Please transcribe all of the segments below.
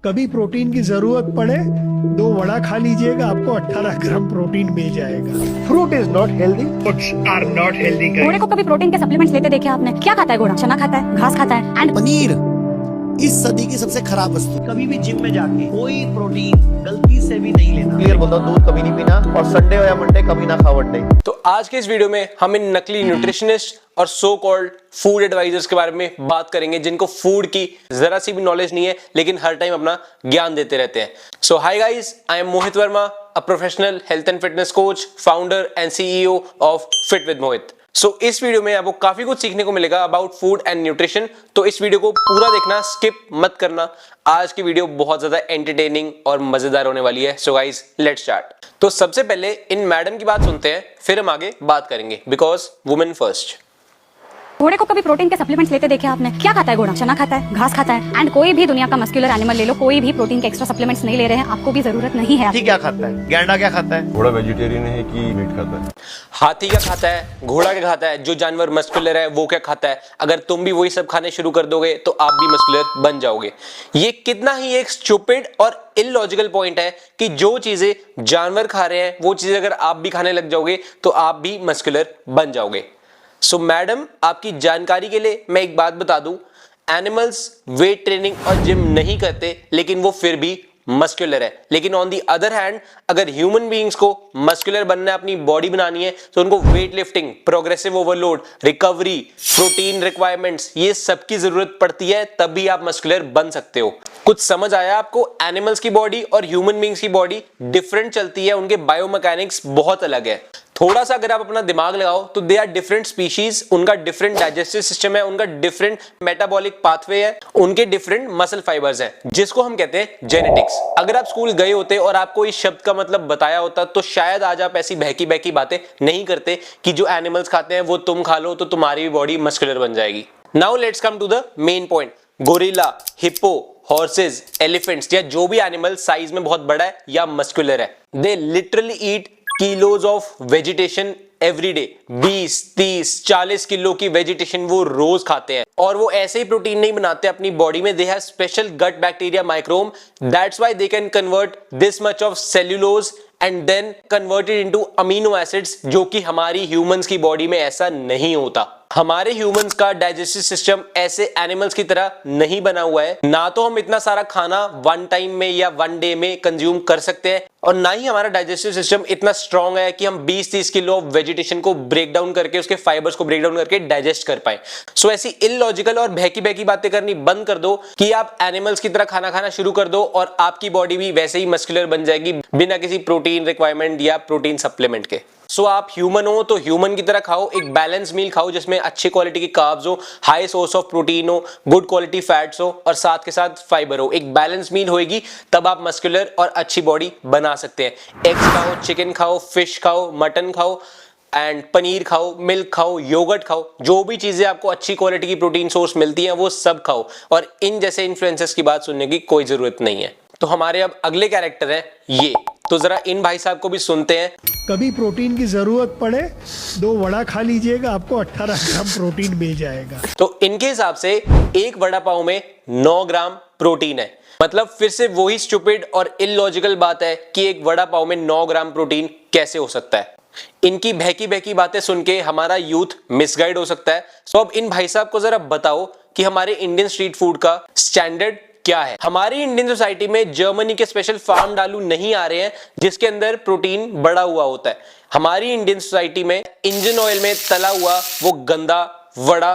कभी प्रोटीन की जरूरत पड़े 2 वड़ा खा लीजिएगा, आपको 18 ग्राम प्रोटीन मिल जाएगा। Fruit is not healthy. Foods are not healthy. घोड़े को कभी प्रोटीन के सप्लीमेंट्स लेते देखे आपने? क्या खाता है घोड़ा? चना खाता है, घास खाता है एंड पनीर इस सदी की सबसे खराब वस्तु। कभी भी जिम में जाके कोई प्रोटीन गलती से भी नहीं लेना। क्लियर बोलता हूँ, दूध कभी नहीं पीना और संडे हो या मंडे कभी ना खाओ अंडे। तो आज के इस वीडियो में हम इन नकली न्यूट्रिशनिस्ट और सो कॉल्ड फूड एडवाइजर्स के बारे में बात करेंगे, जिनको फूड की जरा सी भी नॉलेज नहीं है लेकिन हर टाइम अपना ज्ञान देते रहते हैं। So hi guys, I am Mohit Verma, a professional health and fitness coach, founder and CEO of fit with Mohit. So इस वीडियो में आपको काफी कुछ सीखने को मिलेगा अबाउट फूड एंड न्यूट्रिशन, तो इस वीडियो को पूरा देखना, स्किप मत करना। आज की वीडियो बहुत ज्यादा एंटरटेनिंग और मजेदार होने वाली है। So guys let's start. तो सबसे पहले इन मैडम की बात सुनते हैं, फिर हम आगे बात करेंगे, बिकॉज वुमेन फर्स्ट। घोड़े को कभी प्रोटीन के सप्लीमेंट्स लेते देखे आपने? क्या खाता है घोड़ा? चना खाता है, घास खाता है एंड कोई भी दुनिया का मस्कुलर एनिमल ले लो, कोई भी प्रोटीन के एक्स्ट्रा सप्लीमेंट्स नहीं ले रहे हैं, आपको भी जरूरत नहीं है। हाथी क्या खाता है? गैंडा क्या खाता है? घोड़ा वेजिटेरियन है कि मीट खाता है? हाथी क्या खाता है, घोड़ा क्या खाता है, जो जानवर मस्कुलर है वो क्या खाता है? अगर तुम भी वही सब खाने शुरू कर दोगे तो आप भी मस्कुलर बन जाओगे। ये कितना ही एक स्टूपिड और इलॉजिकल पॉइंट है कि जो चीजें जानवर खा रहे हैं वो चीजें अगर आप भी खाने लग जाओगे तो आप भी मस्कुलर बन जाओगे। सो मैडम, आपकी जानकारी के लिए मैं एक बात बता दूं, एनिमल्स वेट ट्रेनिंग और जिम नहीं करते लेकिन वो फिर भी मस्कुलर है। लेकिन ऑन दी अदर हैंड, अगर ह्यूमन बीइंग्स को मस्कुलर बनना है, अपनी बॉडी बनानी है, तो उनको weight lifting, progressive overload, recovery, protein requirements, ये सब की जरूरत पड़ती है, तब भी आप मस्कुलर बन सकते हो। कुछ समझ आया आपको? एनिमल्स की बॉडी और ह्यूमन बीइंग्स की बॉडी डिफरेंट चलती है, उनके बायोमैकेनिक्स बहुत अलग है। थोड़ा सा अगर आप अपना दिमाग लगाओ तो दे आर डिफरेंट स्पीशीज, उनका डिफरेंट डाइजेस्टिव सिस्टम है, उनका डिफरेंट मेटाबॉलिक पाथवे है, उनके डिफरेंट मसल फाइबर्स हैं, जिसको हम कहते हैं जेनेटिक्स। अगर आप स्कूल गए होते और आपको इस शब्द का मतलब बताया होता तो शायद आज आप ऐसी बहकी बहकी बातें नहीं करते कि जो एनिमल्स खाते हैं वो तुम खा लो तो तुम्हारी भी बॉडी मस्कुलर बन जाएगी। Now let's come to the main point. Gorilla, hippo, horses, elephants या जो भी एनिमल साइज में बहुत बड़ा है या मस्कुलर है, they literally eat kilos of vegetation every day. 20, 30, 40 kilo की वेजिटेशन वो रोज खाते हैं, और वो ऐसे ही प्रोटीन नहीं बनाते अपनी बॉडी में। They have special gut bacteria microbiome, that's why they can convert this much of cellulose and then converted into amino acids, जो कि हमारी ह्यूमंस की बॉडी में ऐसा नहीं होता। हमारे ह्यूमंस का डाइजेस्टिव सिस्टम ऐसे एनिमल्स की तरह नहीं बना हुआ है। ना तो हम इतना सारा खाना वन टाइम में या वन डे में कंज्यूम कर सकते हैं, और ना ही हमारा डाइजेस्टिव सिस्टम इतना स्ट्रांग है कि हम 20-30 किलो वेजिटेशन को ब्रेक डाउन करके, उसके फाइबर्स को ब्रेक डाउन करके डाइजेस्ट कर पाए। सो ऐसी इलॉजिकल और बहकी बहकी बातें करनी बंद कर दो कि आप एनिमल्स की तरह खाना खाना शुरू कर दो और आपकी बॉडी भी वैसे ही मस्कुलर बन जाएगी बिना किसी प्रोटीन रिक्वायरमेंट या प्रोटीन सप्लीमेंट के। सो आप ह्यूमन हो तो ह्यूमन की तरह खाओ, एक बैलेंस मील खाओ जिसमें अच्छी क्वालिटी के कार्ब्स हो, हाई सोर्स ऑफ प्रोटीन हो, गुड क्वालिटी फैट्स हो और साथ के साथ फाइबर हो। एक बैलेंस मील होएगी तब आप मस्कुलर और अच्छी बॉडी बना सकते हैं। एग्स खाओ, चिकन खाओ, फिश खाओ, मटन खाओ एंड पनीर खाओ, मिल्क खाओ, योगर्ट खाओ, जो भी चीजें आपको अच्छी क्वालिटी की प्रोटीन सोर्स मिलती हैं वो सब खाओ, और इन जैसे इन्फ्लुएंसर्स की बात सुनने की कोई जरूरत नहीं है। तो हमारे अब अगले कैरेक्टर हैं ये, तो जरा इन भाई साहब को भी सुनते हैं। कभी प्रोटीन की जरूरत पड़े 2 वड़ा खा लीजिएगा, आपको 18 ग्राम प्रोटीन मिल जाएगा। तो इनके हिसाब से एक वड़ा पाव में 9 ग्राम प्रोटीन है। मतलब फिर से वही स्टूपिड और इलॉजिकल बात है कि एक वड़ा पाव में 9 ग्राम प्रोटीन कैसे हो सकता है। इनकी बहकी बहकी बातें सुन के हमारा यूथ मिसगाइड हो सकता है। सो अब इन भाई साहब को जरा बताओ कि हमारे इंडियन स्ट्रीट फूड का स्टैंडर्ड क्या है। हमारी इंडियन सोसाइटी में जर्मनी के स्पेशल फार्म आलू नहीं आ रहे हैं जिसके अंदर प्रोटीन बढ़ा हुआ होता है। हमारी इंडियन सोसाइटी में इंजन ऑयल में तला हुआ वो गंदा वड़ा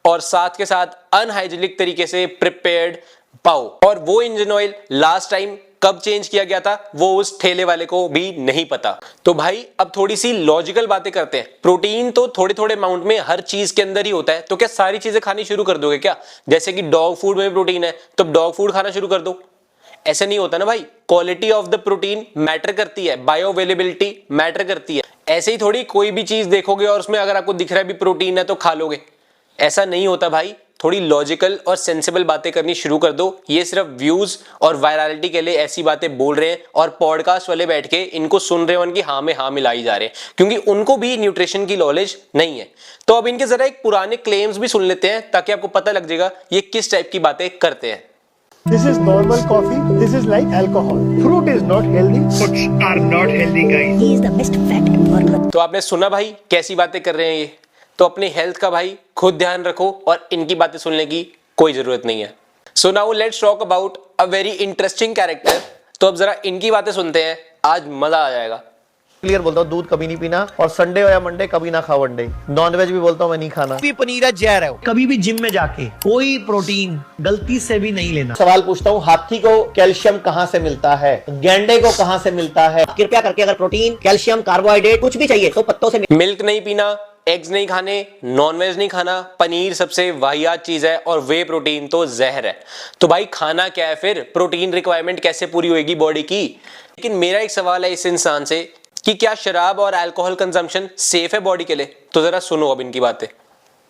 और साथ के साथ अनहाइजीनिक तरीके से प्रिपेयर्ड पाव, और वो इंजन ऑयल लास्ट टाइम कब चेंज किया गया था वो उस ठेले वाले को भी नहीं पता। तो भाई अब थोड़ी सी लॉजिकल बातें करते हैं। प्रोटीन तो थोड़े थोड़े अमाउंट में हर चीज के अंदर ही होता है, तो क्या सारी चीजें खानी शुरू कर दोगे क्या? जैसे कि डॉग फूड में प्रोटीन है तो डॉग फूड खाना शुरू कर दो, ऐसे नहीं होता ना भाई। Quality of the protein matter करती है, बायो अवेलेबिलिटी मैटर करती है। ऐसे ही थोड़ी कोई भी चीज देखोगे और उसमें अगर आपको दिख रहा है भी प्रोटीन है तो खा लोगे, ऐसा नहीं होता भाई। थोड़ी लॉजिकल और सेंसिबल बातें करनी शुरू कर दो। ये सिर्फ व्यूज और वायरलिटी के लिए ऐसी बातें बोल रहे हैं और पॉडकास्ट वाले बैठ के इनको सुन रहे हो, उनकी हाँ में हाँ मिलाई जा रहे हैं, क्योंकि उनको भी न्यूट्रिशन की नॉलेज नहीं है। तो अब इनके जरा एक पुराने क्लेम्स भी सुन लेते हैं ताकि आपको पता लग जाएगा ये किस टाइप की बातें करते हैं। This is normal coffee. This is like alcohol. Fruit is not healthy. Foods are not healthy, guys. He is the best fat burger. तो आपने सुना भाई कैसी बातें कर रहे हैं ये। तो अपनी हेल्थ का भाई खुद ध्यान रखो और इनकी बातें सुनने की कोई जरूरत नहीं है। So now let's talk about a very interesting character. तो अब जरा इनकी बातें सुनते हैं, आज मजा आ जाएगा। क्लियर बोलता हूँ, दूध कभी नहीं पीना और संडे हो या मंडे कभी ना खाओ अंडे। नॉनवेज भी बोलता हूँ मैं नहीं खाना। भी पनीर है, जहर है। कभी भी जिम में जाके कोई प्रोटीन गलती से भी नहीं लेना। सवाल पूछता हूँ, हाथी को कैल्शियम कहाँ से मिलता है, गेंडे को कहाँ से मिलता है? कृपया करके अगर प्रोटीन, कैल्शियम, कार्बोहाइड्रेट कुछ भी चाहिए तो पत्तों से मिल्क नहीं पीना, एग्स नहीं खाने, नॉनवेज नहीं खाना, पनीर सबसे वाहियात चीज है और वे प्रोटीन तो जहर है। तो भाई खाना क्या है फिर? प्रोटीन रिक्वायरमेंट कैसे पूरी होगी बॉडी की? लेकिन मेरा एक सवाल है इस इंसान से कि क्या शराब और अल्कोहल कंजम्पशन सेफ है बॉडी के लिए? तो जरा सुनो अब इनकी बातें।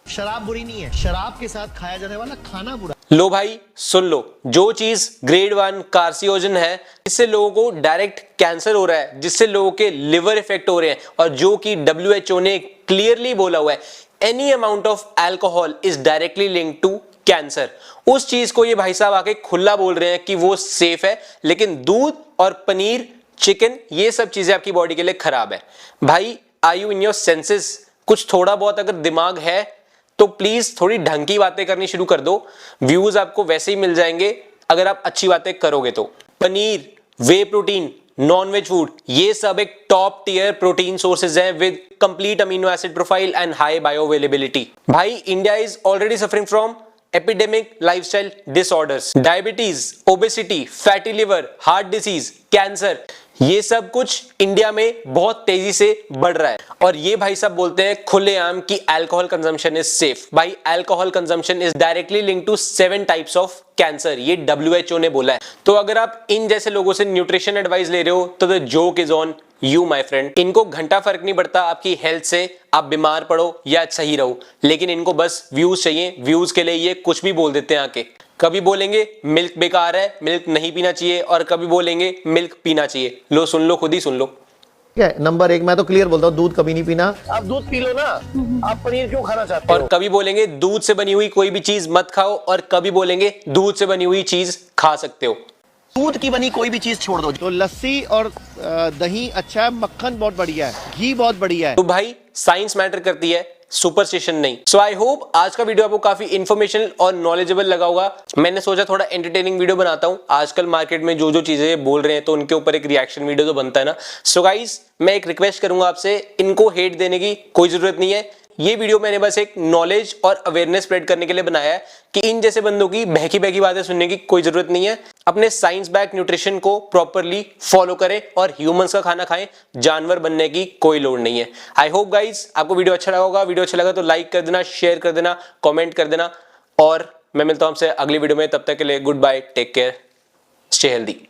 शराब बुरी नहीं है, शराब के साथ खाया जाने वाला खाना बुरा। लो भाई सुन लो, जो चीज ग्रेड 1 कार्सिनोजन है, इससे लोगों को डायरेक्ट कैंसर हो रहा है, जिससे लोगों के लिवर इफेक्ट हो रहे हैं, और जो कि WHO ने क्लियरली बोला हुआ है any amount of alcohol is directly linked to cancer. उस चीज को ये भाई साहब आके खुला बोल रहे हैं कि वो सेफ है, लेकिन दूध और पनीर, चिकन, ये सब चीजें आपकी बॉडी के लिए खराब है। भाई are you in your senses? कुछ थोड़ा बहुत अगर दिमाग है तो प्लीज थोड़ी ढंग की बातें करनी शुरू कर दो। व्यूज आपको वैसे ही मिल जाएंगे अगर आप अच्छी बातें करोगे तो। Paneer, whey protein, non veg food, ये सब एक टॉप टियर प्रोटीन सोर्सेज हैं with complete amino acid profile and high bioavailability. भाई India is already suffering from epidemic lifestyle disorders, diabetes, obesity, fatty liver, heart disease, cancer, ये सब कुछ India में बहुत तेजी से बढ़ रहा है। और ये भाई साहब बोलते हैं खुलेआम कि अल्कोहल कंजम्पशन इज सेफ। भाई alcohol consumption is directly linked to 7 types of cancer, ये WHO ने बोला है। तो अगर आप इन जैसे लोगों से न्यूट्रिशन एडवाइस ले रहे हो तो the joke is on you my friend. इनको घंटा फर्क नहीं पड़ता आपकी हेल्थ से, आप बीमार पड़ो या सही रहो, लेकिन इनको बस व्यूज चाहिए। व्यूज के लिए ये कुछ भी बोल देते हैं आके। कभी बोलेंगे मिल्क बेकार है, मिल्क नहीं पीना चाहिए, और कभी बोलेंगे मिल्क पीना चाहिए। लो सुन लो, खुद ही सुन लो। ठीक है, नंबर 1 मैं तो क्लियर बोलता हूँ, दूध कभी नहीं पीना। आप दूध पी लो ना, आप पनीर क्यों खाना चाहते हो? और कभी बोलेंगे दूध से बनी हुई कोई भी चीज मत खाओ, और कभी बोलेंगे दूध से बनी हुई चीज खा सकते हो। दूध की बनी कोई भी चीज छोड़ दो। तो लस्सी और दही अच्छा है, मक्खन बहुत बढ़िया है, घी बहुत बढ़िया है। तो भाई साइंस मैटर करती है, सुपरस्टिशन नहीं। सो आई होप आज का वीडियो आपको काफी इंफॉर्मेशनल और नॉलेजेबल लगा होगा। मैंने सोचा थोड़ा एंटरटेनिंग वीडियो बनाता हूं। आजकल मार्केट में जो जो चीजें बोल रहे हैं तो उनके ऊपर एक रिएक्शन वीडियो तो बनता है ना। सो गाइस मैं एक रिक्वेस्ट करूंगा आपसे, इनको हेट देने की कोई जरूरत नहीं है। ये वीडियो मैंने बस एक नॉलेज और अवेयरनेस स्प्रेड करने के लिए बनाया है कि इन जैसे बंदों की बहकी बहकी बातें सुनने की कोई जरूरत नहीं है। अपने साइंस बैक न्यूट्रिशन को प्रॉपरली फॉलो करें और ह्यूमंस का खाना खाएं, जानवर बनने की कोई लोड़ नहीं है। आई होप गाइज आपको वीडियो अच्छा लगा होगा। वीडियो अच्छा लगा तो लाइक कर देना, शेयर कर देना, कॉमेंट कर देना, और मैं मिलता हूं आपसे अगली वीडियो में। तब तक के लिए goodbye, take care, stay healthy.